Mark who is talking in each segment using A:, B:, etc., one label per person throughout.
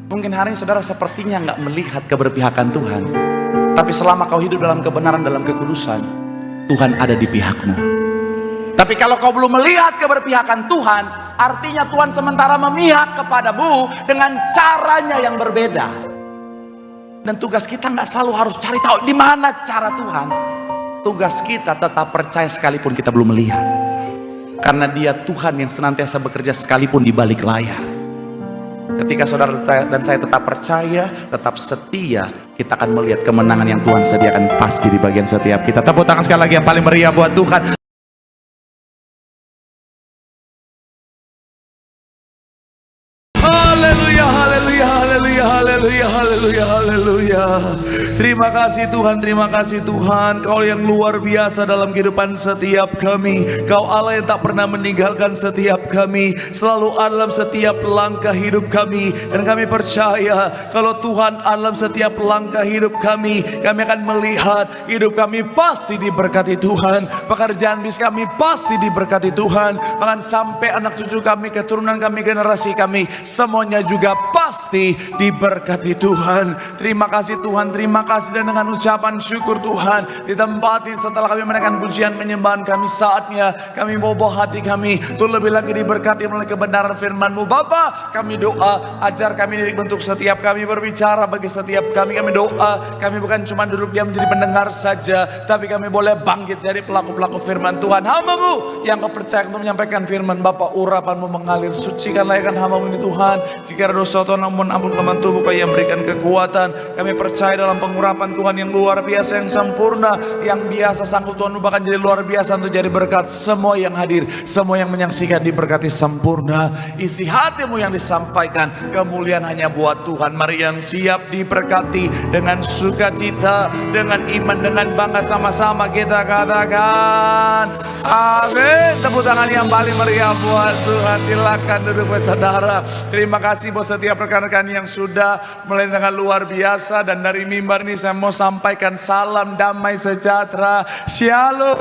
A: Mungkin hari ini saudara sepertinya nggak melihat keberpihakan Tuhan, tapi selama kau hidup dalam kebenaran, dalam kekudusan, Tuhan ada di pihakmu. Tapi kalau kau belum melihat keberpihakan Tuhan, artinya Tuhan sementara memihak kepadamu dengan caranya yang berbeda. Dan tugas kita nggak selalu harus cari tahu di mana cara Tuhan. Tugas kita tetap percaya sekalipun kita belum melihat, karena Dia Tuhan yang senantiasa bekerja sekalipun di balik layar. Ketika saudara dan saya tetap percaya, tetap setia, kita akan melihat kemenangan yang Tuhan sediakan pasti di bagian setiap kita. Tepuk tangan sekali lagi yang paling meriah buat Tuhan. Haleluya, haleluya, haleluya, haleluya, haleluya, haleluya. Terima kasih Tuhan, terima kasih Tuhan. Kau yang luar biasa dalam kehidupan setiap kami. Kau Allah yang tak pernah meninggalkan setiap kami, selalu ada dalam setiap langkah hidup kami. Dan kami percaya kalau Tuhan ada dalam setiap langkah hidup kami akan melihat hidup kami pasti diberkati Tuhan. Pekerjaan bisnis kami pasti diberkati Tuhan. Bahkan sampai anak cucu kami, keturunan kami, generasi kami, semuanya juga pasti diberkati Tuhan. Terima kasih Tuhan, terima kasih. Dan dengan ucapan syukur Tuhan, di tempat ini setelah kami menaikkan pujian penyembahan kami, saatnya kami bawa hati kami untuk lebih lagi diberkati melalui kebenaran firman-Mu. Bapa, kami doa, ajar kami dari bentuk setiap kami berbicara bagi setiap kami. Kami doa, kami bukan cuma duduk diam menjadi pendengar saja, tapi kami boleh bangkit jadi pelaku-pelaku firman Tuhan. Hamba-Mu yang Kau percaya untuk menyampaikan firman Bapa, urapan-Mu mengalir. Sucikan layakan hamba-Mu ini Tuhan. Jika ada dosa atau namun ampun kelemahan tubuh, Kau yang berikan kekuatan. Kami percaya dalam pengurapan Tuhan yang luar biasa, yang sempurna, yang biasa sanggup Tuhan bahkan jadi luar biasa untuk jadi berkat. Semua yang hadir, semua yang menyaksikan diberkati sempurna. Isi hatimu yang disampaikan, kemuliaan hanya buat Tuhan. Mari yang siap diberkati dengan sukacita, dengan iman, dengan bangga, sama-sama kita katakan amin. Tepuk tangan yang paling meriah buat Tuhan. Silakan duduk saudara. Terima kasih buat setiap rekan-rekan yang sudah mulai dengan luar biasa. Dan dari mimbar ini saya mau sampaikan salam damai sejahtera. Shalom.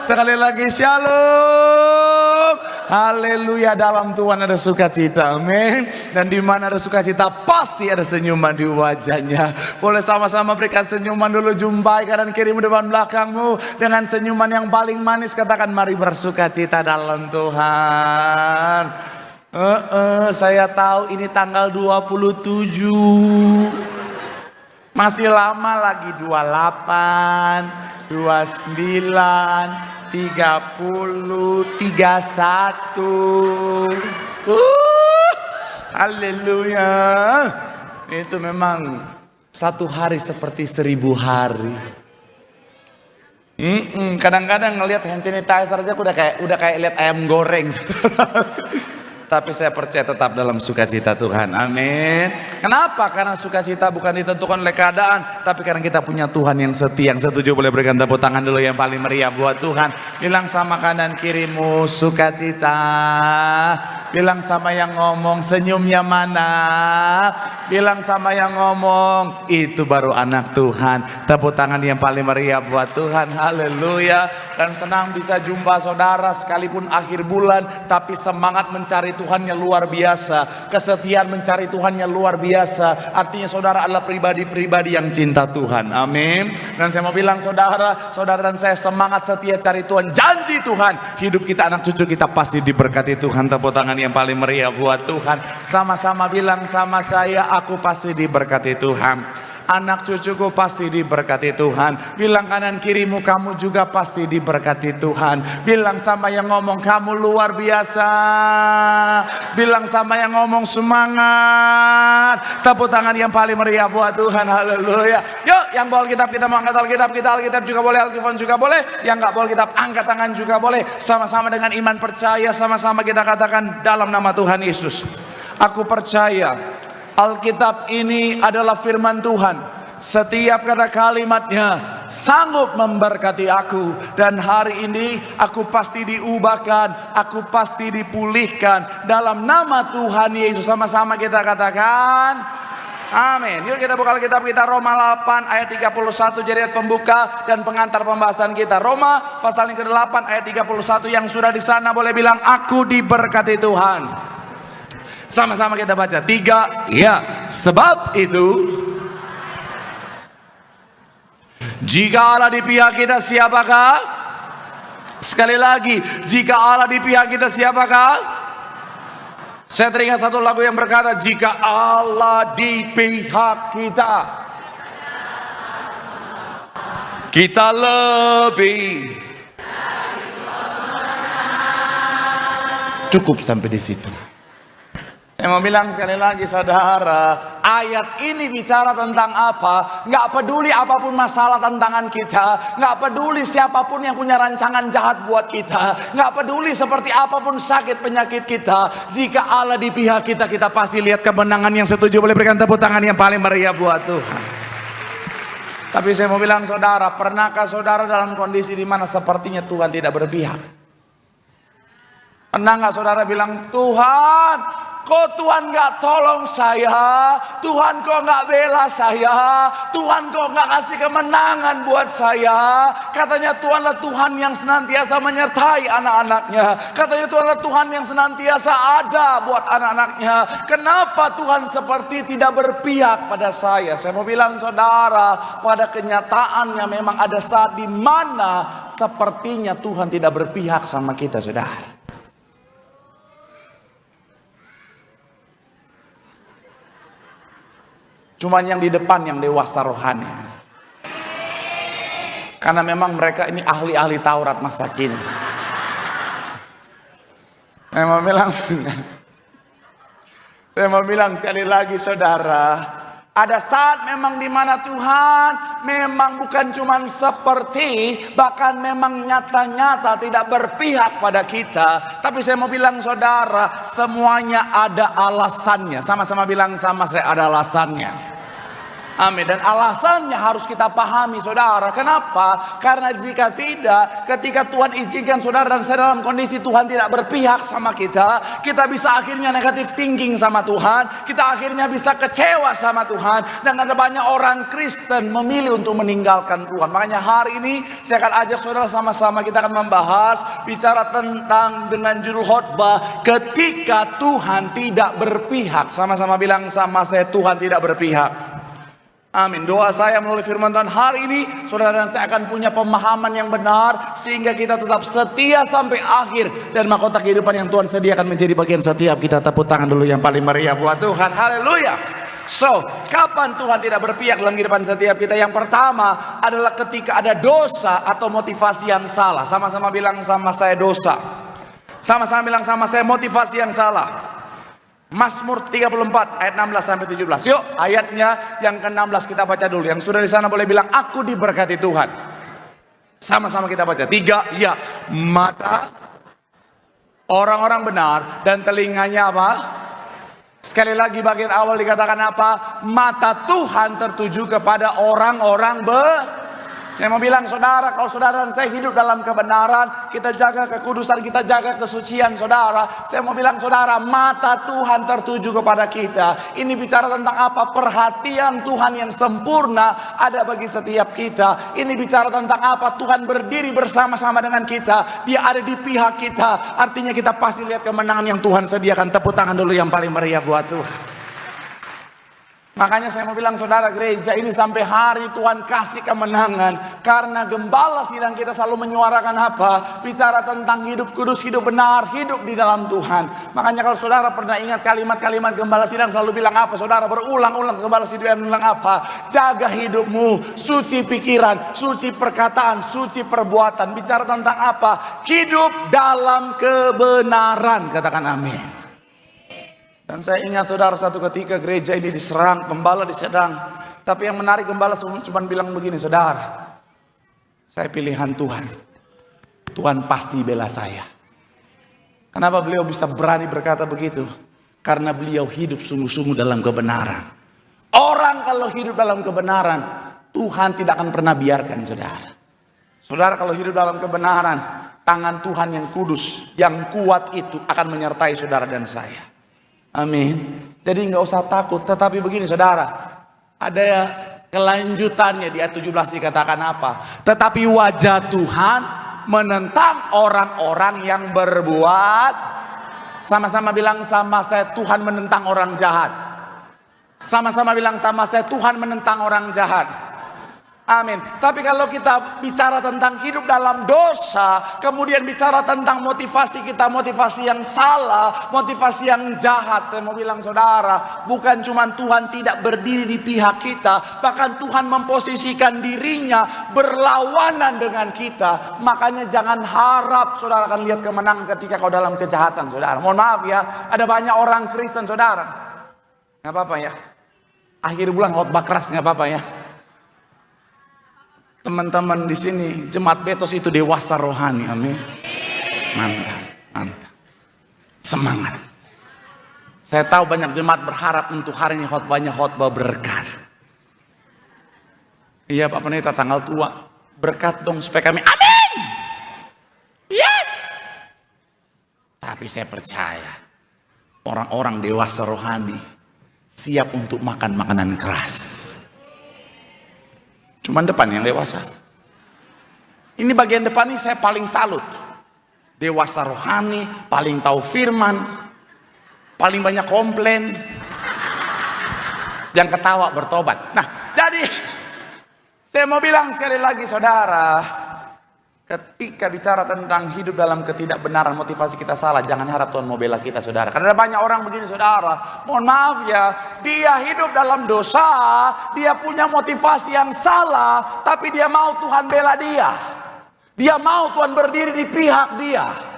A: Sekali lagi shalom. Haleluya. Dalam Tuhan ada sukacita, amin. Dan di mana ada sukacita pasti ada senyuman di wajahnya. Boleh sama-sama berikan senyuman dulu. Jumpai kanan kirimu, depan belakangmu dengan senyuman yang paling manis. Katakan mari bersukacita dalam Tuhan. Saya tahu ini tanggal 27. Masih lama lagi. 28, 29, 30, 31. Haleluya. Itu memang satu hari seperti 1000 hari. Kadang-kadang ngelihat hand sanitizer aja udah kayak lihat ayam goreng. Tapi saya percaya tetap dalam sukacita Tuhan, amin. Kenapa? Karena sukacita bukan ditentukan oleh keadaan, tapi karena kita punya Tuhan yang setia. Yang setuju boleh berikan tepuk tangan dulu yang paling meriah buat Tuhan. Bilang sama kanan kirimu sukacita. Bilang sama yang ngomong senyumnya mana. Bilang sama yang ngomong itu baru anak Tuhan. Tepuk tangan yang paling meriah buat Tuhan, haleluya. Dan senang bisa jumpa saudara sekalipun akhir bulan, tapi semangat mencari Tuhan yang luar biasa. Kesetiaan mencari Tuhan yang luar biasa. Artinya saudara adalah pribadi-pribadi yang cinta Tuhan, amin. Dan saya mau bilang saudara dan saya semangat setia cari Tuhan. Janji Tuhan, hidup kita, anak cucu kita pasti diberkati Tuhan. Tepuk tangan yang paling meriah buat Tuhan. Sama-sama bilang sama saya, aku pasti diberkati Tuhan. Anak cucuku pasti diberkati Tuhan. Bilang kanan kirimu, kamu juga pasti diberkati Tuhan. Bilang sama yang ngomong, kamu luar biasa. Bilang sama yang ngomong, semangat. Tepuk tangan yang paling meriah buat Tuhan, haleluya. Yuk, yang bawa Alkitab kita mau angkat Alkitab kita. Alkitab juga boleh, Alkitab juga boleh. Yang gak bawa Alkitab angkat tangan juga boleh. Sama-sama dengan iman percaya, sama-sama kita katakan dalam nama Tuhan Yesus, aku percaya Alkitab ini adalah firman Tuhan. Setiap kata kalimatnya sanggup memberkati aku. Dan hari ini aku pasti diubahkan, aku pasti dipulihkan dalam nama Tuhan Yesus. Sama-sama kita katakan amin. Yuk kita buka Alkitab kita, Roma 8 ayat 31 jadi ayat pembuka dan pengantar pembahasan kita. Roma pasal yang ke-8 ayat 31. Yang sudah di sana boleh bilang aku diberkati Tuhan. Sama-sama kita baca. 3, ya. Sebab itu, jika Allah di pihak kita, siapakah? Sekali lagi, jika Allah di pihak kita, siapakah? Saya teringat satu lagu yang berkata, jika Allah di pihak kita, kita lebih. Cukup sampai di situ. Saya mau bilang sekali lagi saudara, ayat ini bicara tentang apa? Nggak peduli apapun masalah tantangan kita, nggak peduli siapapun yang punya rancangan jahat buat kita, nggak peduli seperti apapun sakit penyakit kita. Jika Allah di pihak kita, kita pasti lihat kemenangan. Yang setuju boleh berikan tepuk tangan yang paling meriah buat Tuhan. Tapi saya mau bilang saudara, pernahkah saudara dalam kondisi di mana sepertinya Tuhan tidak berpihak? Pernah nggak saudara bilang, Tuhan, kok Tuhan nggak tolong saya? Tuhan kok nggak bela saya? Tuhan kok nggak kasih kemenangan buat saya? Katanya Tuhanlah Tuhan yang senantiasa menyertai anak-anaknya. Katanya Tuhanlah Tuhan yang senantiasa ada buat anak-anaknya. Kenapa Tuhan seperti tidak berpihak pada saya? Saya mau bilang saudara, pada kenyataannya memang ada saat di mana sepertinya Tuhan tidak berpihak sama kita, saudara. Cuman yang di depan yang dewasa rohani. Karena memang mereka ini ahli-ahli Taurat masa kini. Saya mau bilang sekali lagi saudara, ada saat memang di mana Tuhan memang bukan cuman seperti, bahkan memang nyata-nyata tidak berpihak pada kita. Tapi saya mau bilang saudara, semuanya ada alasannya. Sama-sama bilang sama saya, ada alasannya. Amin. Dan alasannya harus kita pahami saudara. Kenapa? Karena jika tidak, ketika Tuhan izinkan saudara dan saya dalam kondisi Tuhan tidak berpihak sama kita, kita bisa akhirnya negatif thinking sama Tuhan, kita akhirnya bisa kecewa sama Tuhan. Dan ada banyak orang Kristen memilih untuk meninggalkan Tuhan. Makanya hari ini saya akan ajak saudara sama-sama kita akan membahas, bicara tentang dengan judul khotbah, ketika Tuhan tidak berpihak. Sama-sama bilang sama saya, Tuhan tidak berpihak. Amin. Doa saya melalui firman Tuhan hari ini, saudara dan saya akan punya pemahaman yang benar, sehingga kita tetap setia sampai akhir, dan mahkota kehidupan yang Tuhan sediakan menjadi bagian setiap kita. Tepuk tangan dulu yang paling meriah buat Tuhan. Haleluya. So, kapan Tuhan tidak berpihak dalam kehidupan setiap kita? Yang pertama adalah ketika ada dosa atau motivasi yang salah. Sama-sama bilang sama saya, dosa. Sama-sama bilang sama saya, motivasi yang salah. Mazmur 34 ayat 16 sampai 17. Yuk, ayatnya yang ke-16 kita baca dulu. Yang sudah di sana boleh bilang, aku diberkati Tuhan. Sama-sama kita baca. 3, ya. Mata orang-orang benar dan telinganya apa? Sekali lagi bagian awal dikatakan apa? Mata Tuhan tertuju kepada orang-orang Saya mau bilang saudara, kalau saudara dan saya hidup dalam kebenaran, kita jaga kekudusan, kita jaga kesucian saudara. Saya mau bilang saudara, mata Tuhan tertuju kepada kita. Ini bicara tentang apa? Perhatian Tuhan yang sempurna ada bagi setiap kita. Ini bicara tentang apa? Tuhan berdiri bersama-sama dengan kita. Dia ada di pihak kita. Artinya kita pasti lihat kemenangan yang Tuhan sediakan. Tepuk tangan dulu yang paling meriah buat Tuhan. Makanya saya mau bilang saudara, gereja ini sampai hari Tuhan kasih kemenangan. Karena gembala sidang kita selalu menyuarakan apa? Bicara tentang hidup kudus, hidup benar, hidup di dalam Tuhan. Makanya kalau saudara pernah ingat kalimat-kalimat gembala sidang selalu bilang apa? Saudara berulang-ulang gembala sidang bilang apa? Jaga hidupmu, suci pikiran, suci perkataan, suci perbuatan. Bicara tentang apa? Hidup dalam kebenaran. Katakan amin. Dan saya ingat saudara, satu ketika gereja ini diserang, gembala diserang. Tapi yang menarik, gembala cuma bilang begini, saudara, saya pilihan Tuhan. Tuhan pasti bela saya. Kenapa beliau bisa berani berkata begitu? Karena beliau hidup sungguh-sungguh dalam kebenaran. Orang kalau hidup dalam kebenaran, Tuhan tidak akan pernah biarkan saudara. Saudara kalau hidup dalam kebenaran, tangan Tuhan yang kudus, yang kuat itu akan menyertai saudara dan saya. Amin. Jadi nggak usah takut. Tetapi begini saudara, ada kelanjutannya di ayat 17 dikatakan apa? Tetapi wajah Tuhan menentang orang-orang yang berbuat. Sama-sama bilang sama saya, Tuhan menentang orang jahat. Sama-sama bilang sama saya, Tuhan menentang orang jahat. Amin. Tapi kalau kita bicara tentang hidup dalam dosa, kemudian bicara tentang motivasi kita, motivasi yang salah, motivasi yang jahat, saya mau bilang saudara, bukan cuma Tuhan tidak berdiri di pihak kita, bahkan Tuhan memposisikan dirinya berlawanan dengan kita. Makanya jangan harap saudara akan lihat kemenangan ketika kau dalam kejahatan, saudara. Mohon maaf ya, ada banyak orang Kristen, saudara. Nggak apa-apa ya. Akhir bulan khotbah keras, nggak apa-apa ya. Teman-teman di sini, jemaat Betos itu dewasa rohani, amin. Mantap, mantap. Semangat. Saya tahu banyak jemaat berharap untuk hari ini khotbahnya khotbah berkat. Iya Pak Pendeta, tanggal tua, berkat dong supaya kami, amin. Yes. Tapi saya percaya, orang-orang dewasa rohani siap untuk makan makanan keras. Cuman depan yang dewasa. Ini bagian depan ini saya paling salut. Dewasa rohani, paling tahu firman, paling banyak komplain. Yang ketawa bertobat. Nah, jadi saya mau bilang sekali lagi saudara, ketika bicara tentang hidup dalam ketidakbenaran, motivasi kita salah, jangan harap Tuhan mau bela kita, saudara. Karena ada banyak orang begini, saudara. Mohon maaf ya, dia hidup dalam dosa, dia punya motivasi yang salah, tapi dia mau Tuhan bela dia. Dia mau Tuhan berdiri di pihak dia.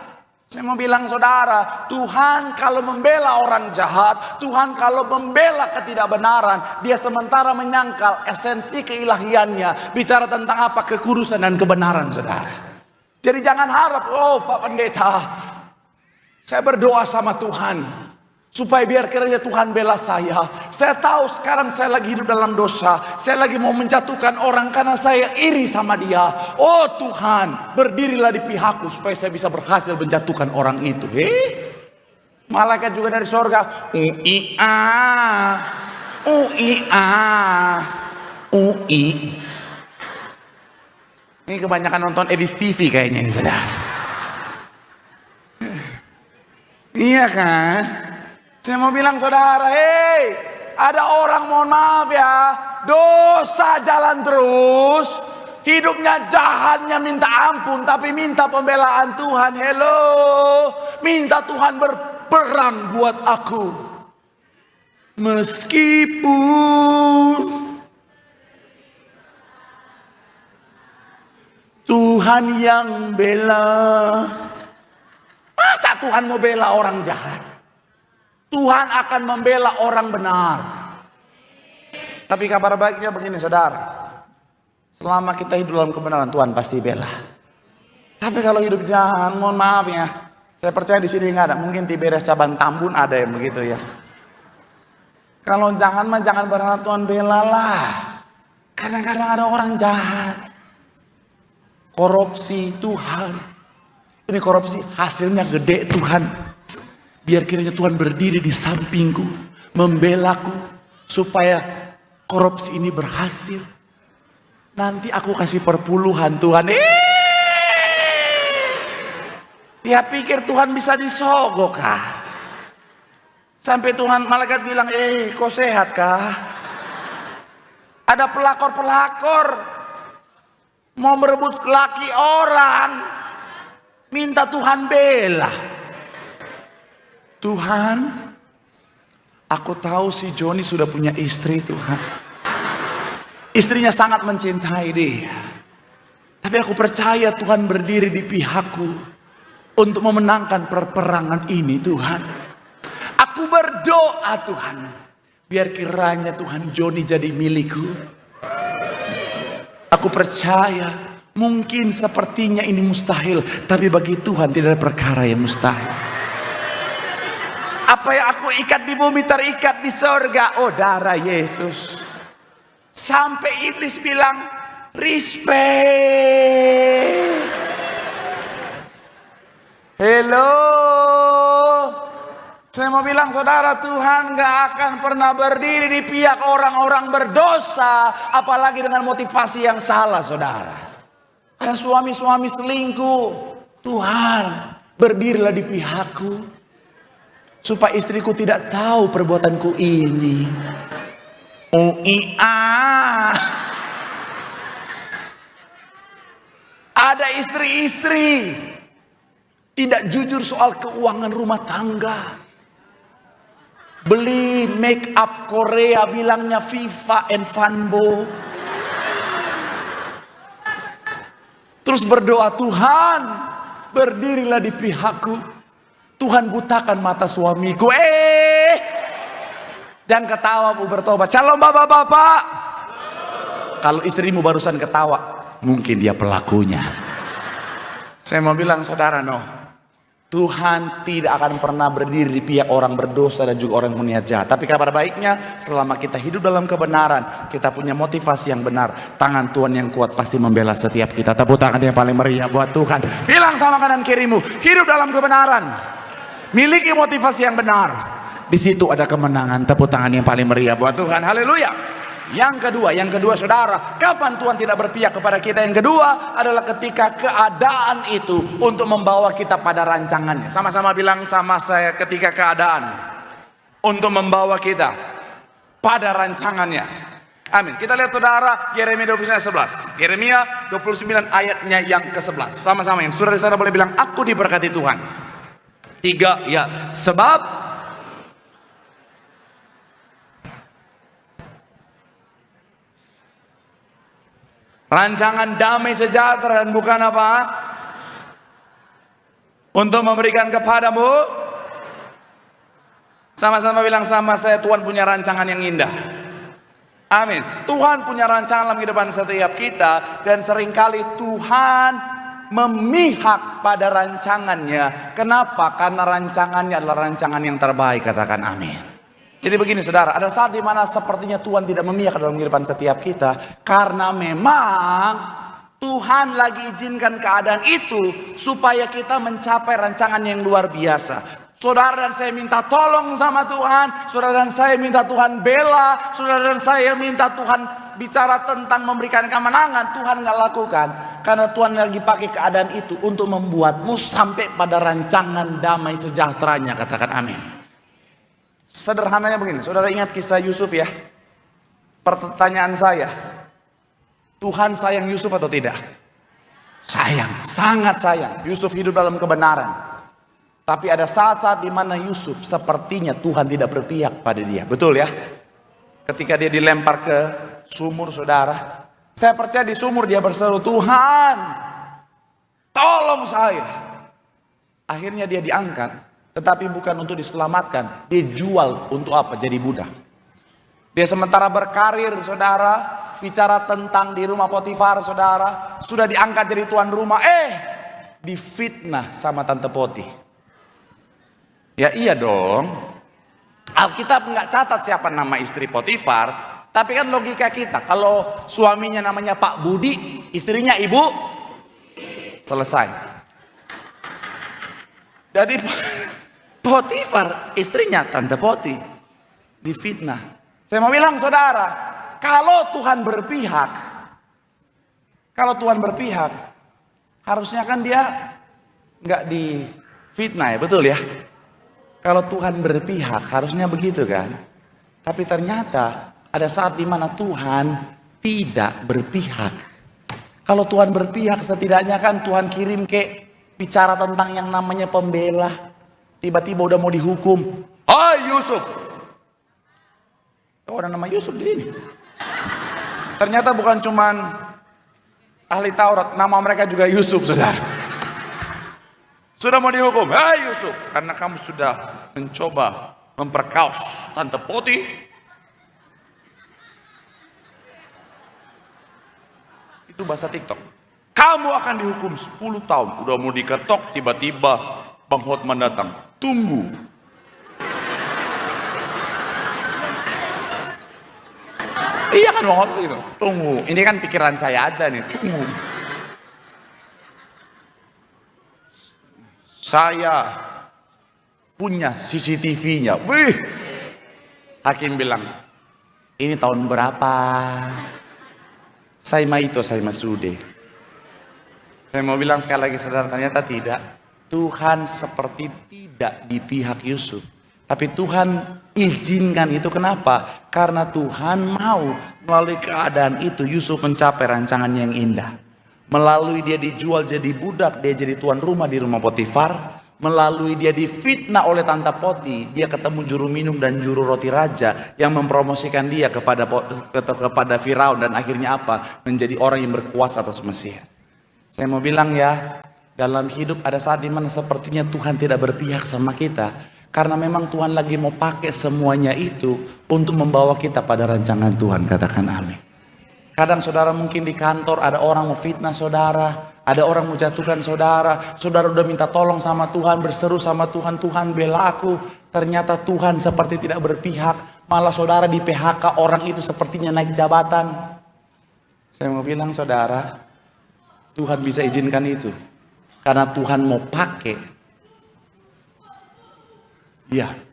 A: Saya mau bilang saudara, Tuhan kalau membela orang jahat, Tuhan kalau membela ketidakbenaran, dia sementara menyangkal esensi keilahiannya. Bicara tentang apa? Kekudusan dan kebenaran, saudara. Jadi jangan harap, oh Pak Pendeta, saya berdoa sama Tuhan supaya biar kiranya Tuhan bela saya. Saya tahu sekarang saya lagi hidup dalam dosa, saya lagi mau menjatuhkan orang karena saya iri sama dia. Oh Tuhan, berdirilah di pihakku supaya saya bisa berhasil menjatuhkan orang itu. Malaikat juga dari sorga, UI. Ini kebanyakan nonton Edis TV kayaknya ini, saudara. Iya kan? Saya mau bilang saudara, hei, ada orang, mohon maaf ya, dosa jalan terus, hidupnya jahatnya minta ampun, tapi minta pembelaan Tuhan. Hello, minta Tuhan berperang buat aku. Meskipun Tuhan yang bela, masa Tuhan mau bela orang jahat? Tuhan akan membela orang benar. Tapi kabar baiknya begini saudara, selama kita hidup dalam kebenaran, Tuhan pasti bela. Tapi kalau hidup jahat, mohon maaf ya, saya percaya di sini nggak ada. Mungkin Tiberias Caban Tambun ada yang begitu ya. Kalau jangan mah jangan berharap Tuhan bela lah. Kadang-kadang ada orang jahat, korupsi Tuhan. Ini korupsi hasilnya gede Tuhan. Biar kiranya Tuhan berdiri di sampingku, membelaku, supaya korupsi ini berhasil. Nanti aku kasih perpuluhan Tuhan. Dia pikir Tuhan bisa disogok kah? Sampai Tuhan, malaikat bilang, kau sehat kah? Ada pelakor-pelakor mau merebut laki orang, minta Tuhan bela. Tuhan, aku tahu si Joni sudah punya istri Tuhan. Istrinya sangat mencintai dia. Tapi aku percaya Tuhan berdiri di pihakku untuk memenangkan peperangan ini Tuhan. Aku berdoa Tuhan, biar kiranya Tuhan Joni jadi milikku. Aku percaya mungkin sepertinya ini mustahil, tapi bagi Tuhan tidak ada perkara yang mustahil. Apa yang aku ikat di bumi terikat di sorga. Oh darah Yesus. Sampai iblis bilang, respect. Hello. Saya mau bilang saudara, Tuhan gak akan pernah berdiri di pihak orang-orang berdosa. Apalagi dengan motivasi yang salah saudara. Ada suami-suami selingkuh. Tuhan, berdirilah di pihakku. supaya istriku tidak tahu perbuatanku ini. UIA. Ada istri-istri tidak jujur soal keuangan rumah tangga. Beli make up Korea bilangnya Viva and Fanbo. Terus berdoa, Tuhan berdirilah di pihakku. Tuhan butakan mata suamiku. Jangan ketawa, Bu, bertobat. Shalom bapak-bapak. Kalau istrimu barusan ketawa, mungkin dia pelakunya. Saya mau bilang saudara, Tuhan tidak akan pernah berdiri di pihak orang berdosa dan juga orang berniat jahat. Tapi kabar baiknya, selama kita hidup dalam kebenaran, kita punya motivasi yang benar, tangan Tuhan yang kuat pasti membela setiap kita. Tepuk tangan yang paling meriah buat Tuhan. Bilang sama kanan kirimu, hidup dalam kebenaran, miliki motivasi yang benar, di situ ada kemenangan. Tepuk tangan yang paling meriah buat Tuhan. Haleluya. Yang kedua saudara, kapan Tuhan tidak berpihak kepada kita? Yang kedua adalah ketika keadaan itu untuk membawa kita pada rancangannya. Sama-sama bilang sama saya, ketika keadaan untuk membawa kita pada rancangannya. Amin. Kita lihat saudara, Yeremia 29:11. Yeremia 29 ayatnya yang ke-11. Sama-sama yang sudah di sana boleh bilang, aku diberkati Tuhan. 3 ya, sebab rancangan damai sejahtera dan bukan apa? Untuk memberikan kepadamu. Sama-sama bilang sama saya, Tuhan punya rancangan yang indah. Amin. Tuhan punya rancangan dalam kehidupan setiap kita. Dan seringkali Tuhan memihak pada rancangannya. Kenapa? Karena rancangannya adalah rancangan yang terbaik. Katakan amin. Jadi begini saudara, ada saat dimana sepertinya Tuhan tidak memihak dalam kehidupan setiap kita. Karena memang Tuhan lagi izinkan keadaan itu supaya kita mencapai rancangan yang luar biasa. Saudara dan saya minta tolong sama Tuhan. Saudara dan saya minta Tuhan bela. Saudara dan saya minta Tuhan bicara tentang memberikan kemenangan. Tuhan gak lakukan. Karena Tuhan lagi pakai keadaan itu untuk membuatmu sampai pada rancangan damai sejahteranya. Katakan amin. Sederhananya begini, saudara ingat kisah Yusuf ya? Pertanyaan saya, Tuhan sayang Yusuf atau tidak? Sayang, sangat sayang. Yusuf hidup dalam kebenaran. Tapi ada saat-saat di mana Yusuf sepertinya Tuhan tidak berpihak pada dia. Betul ya? Ketika dia dilempar ke sumur saudara, saya percaya di sumur dia berseru, Tuhan tolong saya. Akhirnya dia diangkat. Tetapi bukan untuk diselamatkan, dia jual untuk apa? Jadi budak. Dia sementara berkarir saudara, bicara tentang di rumah Potifar saudara, sudah diangkat jadi tuan rumah, difitnah sama Tante Poti. Ya iya dong, Alkitab nggak catat siapa nama istri Potifar, tapi kan logika kita, kalau suaminya namanya Pak Budi, istrinya Ibu, selesai. Jadi Potifar istrinya Tante Poti difitnah. Saya mau bilang saudara, kalau Tuhan berpihak, harusnya kan dia nggak difitnah ya, betul ya? Kalau Tuhan berpihak harusnya begitu kan? Tapi ternyata ada saat dimana Tuhan tidak berpihak. Kalau Tuhan berpihak, setidaknya kan Tuhan kirim bicara tentang yang namanya pembela. Tiba-tiba udah mau dihukum. Hai Yusuf. Oh, ada nama Yusuf di sini. Ternyata bukan cuman ahli Taurat, nama mereka juga Yusuf, saudara. Sudah mau dihukum. Hai Yusuf, karena kamu sudah mencoba memperkaos Tante Poti. Itu bahasa TikTok. Kamu akan dihukum 10 tahun. Udah mau diketok, tiba-tiba Bang Hotman datang. Tunggu. Iya kan Bang Hotman gitu. Tunggu. Ini kan pikiran saya aja nih. Tunggu. Saya punya CCTV-nya. Wih. Hakim bilang, ini tahun berapa? Saya Masude. Saya mau bilang sekali lagi saudara, ternyata tidak. Tuhan seperti tidak di pihak Yusuf. Tapi Tuhan izinkan itu, kenapa? Karena Tuhan mau melalui keadaan itu Yusuf mencapai rancangannya yang indah. Melalui dia dijual jadi budak, dia jadi tuan rumah di rumah Potifar. Melalui dia difitnah oleh Tante Poti, dia ketemu juru minum dan juru roti raja yang mempromosikan dia kepada Firaun, dan akhirnya apa? Menjadi orang yang berkuasa atas Mesir. Saya mau bilang ya, dalam hidup ada saat dimana sepertinya Tuhan tidak berpihak sama kita, karena memang Tuhan lagi mau pakai semuanya itu untuk membawa kita pada rancangan Tuhan. Katakan amin. Kadang saudara mungkin di kantor ada orang mau fitnah saudara, ada orang mau jatuhkan saudara. Saudara udah minta tolong sama Tuhan, berseru sama Tuhan, Tuhan bela aku. Ternyata Tuhan seperti tidak berpihak, malah saudara di PHK, orang itu sepertinya naik jabatan. Saya mau bilang saudara, Tuhan bisa izinkan itu karena Tuhan mau pakai. Iya.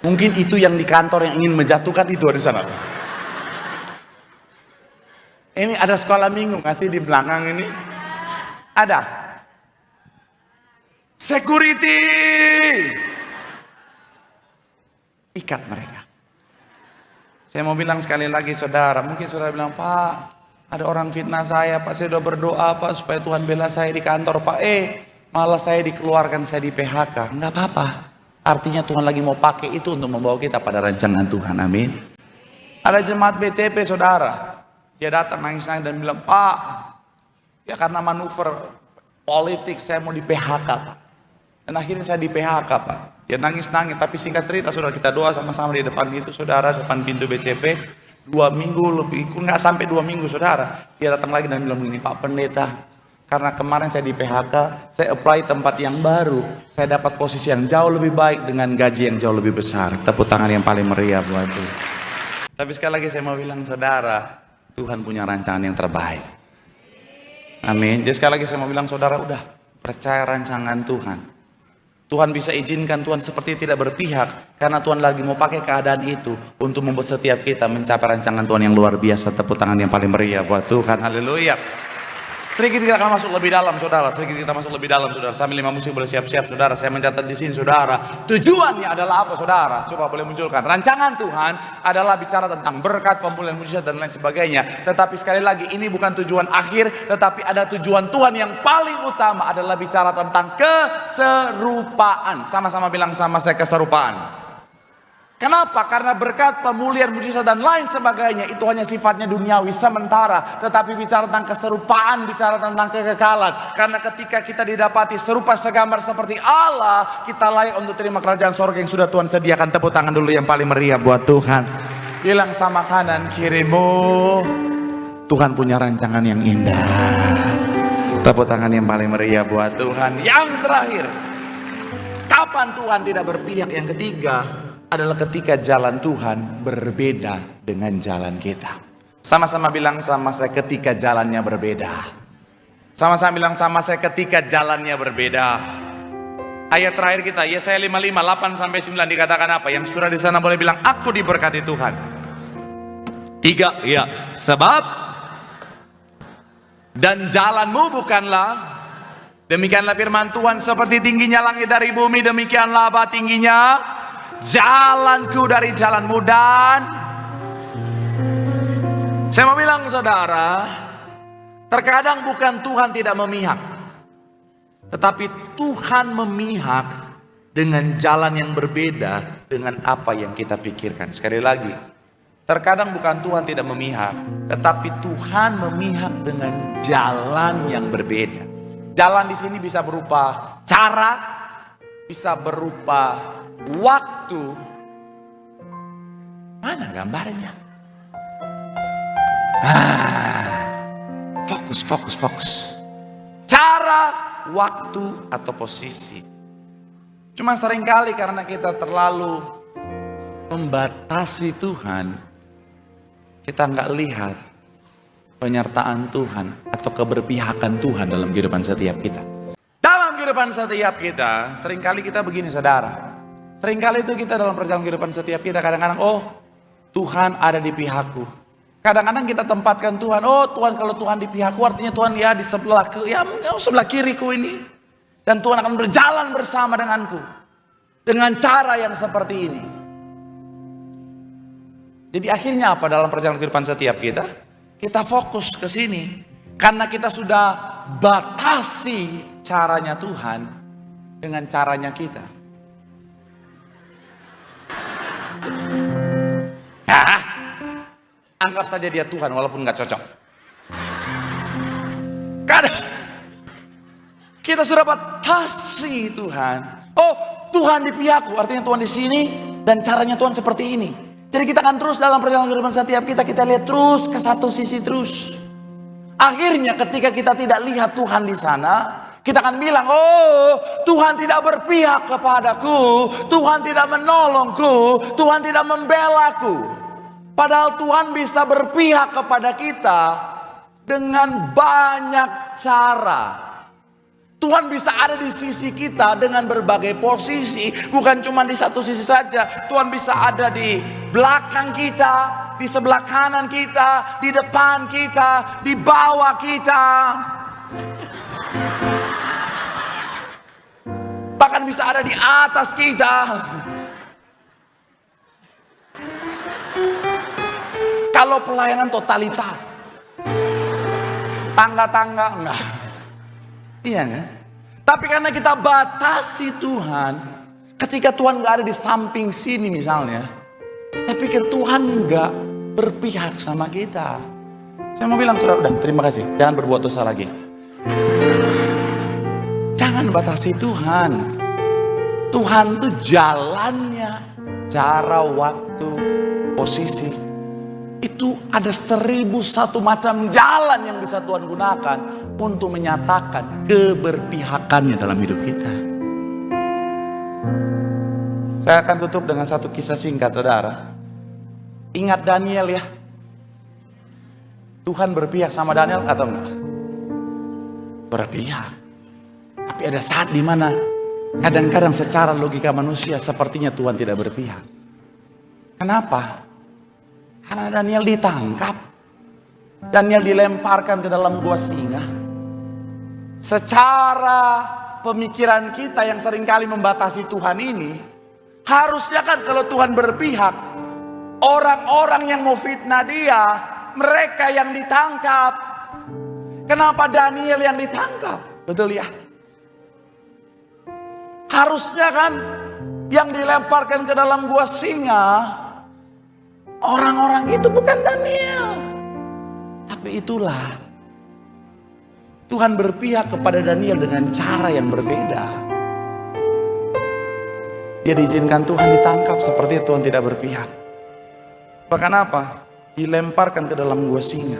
A: Mungkin itu yang di kantor yang ingin menjatuhkan itu di sana. Ini ada sekolah minggu nggak sih di belakang ini? Ada. Security. Ikat mereka. Saya mau bilang sekali lagi saudara, mungkin saudara bilang, Pak, ada orang fitnah saya, Pak, saya sudah berdoa Pak supaya Tuhan bela saya di kantor, Pak, malah saya dikeluarkan, saya di PHK. Enggak apa-apa. Artinya Tuhan lagi mau pakai itu untuk membawa kita pada rancangan Tuhan. Amin. Ada jemaat BCP saudara, dia datang nangis-nangis dan bilang, Pak, ya karena manuver politik saya mau di PHK Pak. Dan akhirnya saya di PHK Pak. Dia nangis-nangis, tapi singkat cerita saudara, kita doa sama-sama di depan itu saudara, depan pintu BCP. 2 minggu lebih, nggak sampai 2 minggu saudara, dia datang lagi dan bilang begini, Pak Pendeta, karena kemarin saya di PHK, saya apply tempat yang baru, saya dapat posisi yang jauh lebih baik dengan gaji yang jauh lebih besar. Tepuk tangan yang paling meriah buat itu. Tapi sekali lagi saya mau bilang saudara, Tuhan punya rancangan yang terbaik. Amin. Jadi sekali lagi saya mau bilang saudara, udah percaya rancangan Tuhan. Tuhan bisa izinkan, Tuhan seperti tidak berpihak, karena Tuhan lagi mau pakai keadaan itu untuk membuat setiap kita mencapai rancangan Tuhan yang luar biasa. Tepuk tangan yang paling meriah buat Tuhan. Haleluya. Sedikit kita akan masuk lebih dalam saudara, sedikit kita masuk lebih dalam saudara. Sambil 5 musik boleh siap-siap saudara. Saya mencatat di sini saudara. Tujuannya adalah apa saudara? Coba boleh munculkan. Rancangan Tuhan adalah bicara tentang berkat, pemulihan, mujizat dan lain sebagainya. Tetapi sekali lagi ini bukan tujuan akhir, tetapi ada tujuan Tuhan yang paling utama adalah bicara tentang keserupaan. Sama-sama bilang sama saya, keserupaan. Kenapa? Karena berkat, pemulihan, mujizat dan lain sebagainya itu hanya sifatnya duniawi sementara. Tetapi bicara tentang keserupaan, bicara tentang kekekalan. Karena ketika kita didapati serupa segambar seperti Allah, kita layak untuk terima kerajaan sorga yang sudah Tuhan sediakan. Tepuk tangan dulu yang paling meriah buat Tuhan. Bilang sama kanan kirimu, Tuhan punya rancangan yang indah. Tepuk tangan yang paling meriah buat Tuhan. Yang terakhir, kapan Tuhan tidak berpihak? Yang ketiga adalah ketika jalan Tuhan berbeda dengan jalan kita. Sama-sama bilang sama saya, ketika jalannya berbeda. Sama-sama bilang sama saya, ketika jalannya berbeda. Ayat terakhir kita, Yesaya 55, 8-9 dikatakan apa? Yang surah di sana boleh bilang, aku diberkati Tuhan. 3, ya. Sebab dan jalanmu bukanlah, demikianlah firman Tuhan, seperti tingginya langit dari bumi, demikianlah apa tingginya jalanku dari jalanmu. Dan saya mau bilang saudara, terkadang bukan Tuhan tidak memihak, tetapi Tuhan memihak dengan jalan yang berbeda dengan apa yang kita pikirkan. Sekali lagi, terkadang bukan Tuhan tidak memihak, tetapi Tuhan memihak dengan jalan yang berbeda. Jalan di sini bisa berupa cara, bisa berupa waktu. Mana gambarnya? Fokus. Cara, waktu, atau posisi. Cuma seringkali karena kita terlalu membatasi Tuhan, kita nggak lihat penyertaan Tuhan atau keberpihakan Tuhan dalam kehidupan setiap kita. Dalam kehidupan setiap kita, seringkali kita begini saudara. Seringkali itu kita dalam perjalanan kehidupan setiap kita kadang-kadang, oh Tuhan ada di pihakku. Kadang-kadang kita tempatkan Tuhan, oh Tuhan kalau Tuhan di pihakku artinya Tuhan ya di sebelah sebelah kiriku ini. Dan Tuhan akan berjalan bersama denganku. Dengan cara yang seperti ini. Jadi akhirnya apa dalam perjalanan kehidupan setiap kita? Kita fokus ke sini. Karena kita sudah batasi caranya Tuhan dengan caranya kita. Anggap saja dia Tuhan walaupun nggak cocok. Kadang kita sudah batasi Tuhan. Oh, Tuhan di pihakku, artinya Tuhan di sini dan caranya Tuhan seperti ini. Jadi kita akan terus dalam perjalanan kehidupan setiap kita lihat terus ke satu sisi terus. Akhirnya ketika kita tidak lihat Tuhan di sana, kita akan bilang, oh Tuhan tidak berpihak kepadaku, Tuhan tidak menolongku, Tuhan tidak membelaku. Padahal Tuhan bisa berpihak kepada kita dengan banyak cara. Tuhan bisa ada di sisi kita dengan berbagai posisi. Bukan cuma di satu sisi saja. Tuhan bisa ada di belakang kita, di sebelah kanan kita, di depan kita, di bawah kita. Bahkan bisa ada di atas kita. Kalau pelayanan totalitas, tangga-tangga enggak. Iya kan? Tapi karena kita batasi Tuhan, ketika Tuhan enggak ada di samping sini misalnya, kita pikir Tuhan enggak berpihak sama kita. Saya mau bilang saudara, udah terima kasih, jangan berbuat dosa lagi. Jangan batasi Tuhan. Tuhan itu jalannya, cara, waktu, posisi. Itu ada 1001 macam jalan yang bisa Tuhan gunakan untuk menyatakan keberpihakannya dalam hidup kita. Saya akan tutup dengan satu kisah singkat saudara. Ingat Daniel ya. Tuhan berpihak sama Daniel atau enggak? Berpihak. Tapi ada saat dimana kadang-kadang secara logika manusia sepertinya Tuhan tidak berpihak. Kenapa? Karena Daniel ditangkap. Daniel dilemparkan ke dalam gua singa. Secara pemikiran kita yang seringkali membatasi Tuhan ini, harusnya kan kalau Tuhan berpihak, orang-orang yang mau fitnah dia, mereka yang ditangkap. Kenapa Daniel yang ditangkap? Betul ya? Harusnya kan yang dilemparkan ke dalam gua singa, orang-orang itu bukan Daniel. Tapi itulah Tuhan berpihak kepada Daniel dengan cara yang berbeda. Dia diizinkan Tuhan ditangkap seperti Tuhan tidak berpihak. Bahkan apa? Dilemparkan ke dalam gua singa.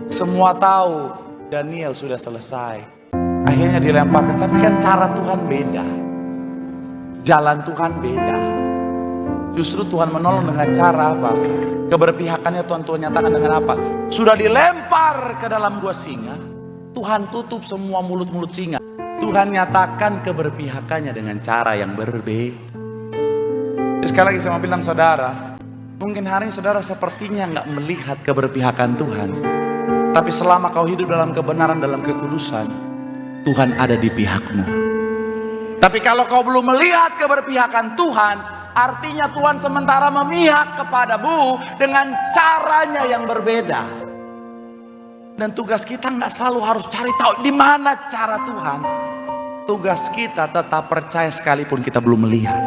A: Semua tahu Daniel sudah selesai. Akhirnya dilemparkan, tapi kan cara Tuhan beda. Jalan Tuhan beda. Justru Tuhan menolong dengan cara apa? Keberpihakannya Tuhan nyatakan dengan apa? Sudah dilempar ke dalam gua singa, Tuhan tutup semua mulut-mulut singa. Tuhan nyatakan keberpihakannya dengan cara yang berbeda. Sekali lagi saya mau bilang saudara, mungkin hari ini saudara sepertinya nggak melihat keberpihakan Tuhan. Tapi selama kau hidup dalam kebenaran, dalam kekudusan, Tuhan ada di pihakmu. Tapi kalau kau belum melihat keberpihakan Tuhan, artinya Tuhan sementara memihak kepadamu dengan caranya yang berbeda. Dan tugas kita nggak selalu harus cari tahu di mana cara Tuhan. Tugas kita tetap percaya sekalipun kita belum melihat.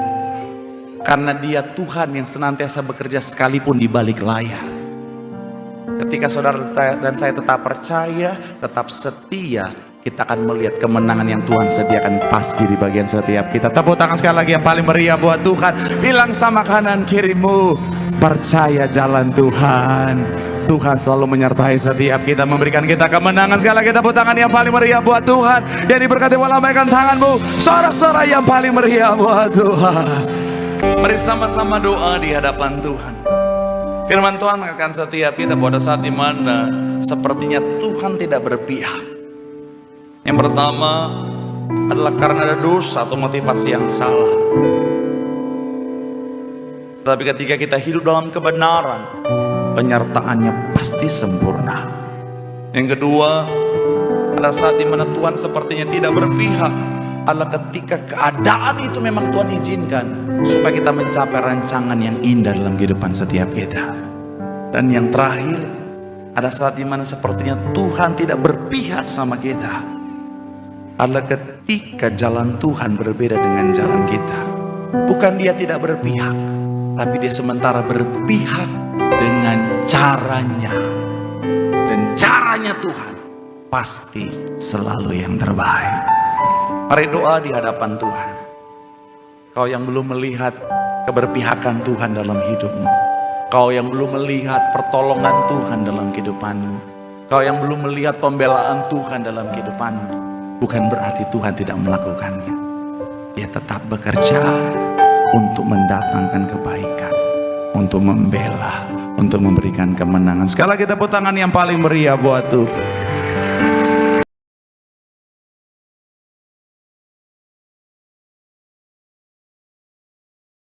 A: Karena Dia Tuhan yang senantiasa bekerja sekalipun di balik layar. Ketika saudara dan saya tetap percaya, tetap setia, kita akan melihat kemenangan yang Tuhan sediakan pasti di bagian setiap kita. Tepuk tangan sekali lagi yang paling meriah buat Tuhan. Bilang sama kanan kirimu, percaya jalan Tuhan. Tuhan selalu menyertai setiap kita, memberikan kita kemenangan. Sekali lagi tepuk tangan yang paling meriah buat Tuhan. Yang diberkati, lambaikan tanganmu, sorak-sorai yang paling meriah buat Tuhan. Mari sama-sama doa di hadapan Tuhan. Firman Tuhan mengatakan setiap kita pada saat dimana sepertinya Tuhan tidak berpihak. Yang pertama adalah karena ada dosa atau motivasi yang salah. Tapi ketika kita hidup dalam kebenaran, penyertaannya pasti sempurna. Yang kedua, ada saat dimana Tuhan sepertinya tidak berpihak adalah ketika keadaan itu memang Tuhan izinkan supaya kita mencapai rancangan yang indah dalam kehidupan setiap kita. Dan yang terakhir, ada saat dimana sepertinya Tuhan tidak berpihak sama kita adalah ketika jalan Tuhan berbeda dengan jalan kita. Bukan dia tidak berpihak, tapi dia sementara berpihak dengan caranya. Dan caranya Tuhan pasti selalu yang terbaik. Mari doa di hadapan Tuhan. Kau yang belum melihat keberpihakan Tuhan dalam hidupmu, kau yang belum melihat pertolongan Tuhan dalam kehidupanmu, kau yang belum melihat pembelaan Tuhan dalam kehidupanmu, bukan berarti Tuhan tidak melakukannya. Dia tetap bekerja untuk mendatangkan kebaikan, untuk membela, untuk memberikan kemenangan. Sekali lagi tepuk tangan yang paling meriah buat Tuhan.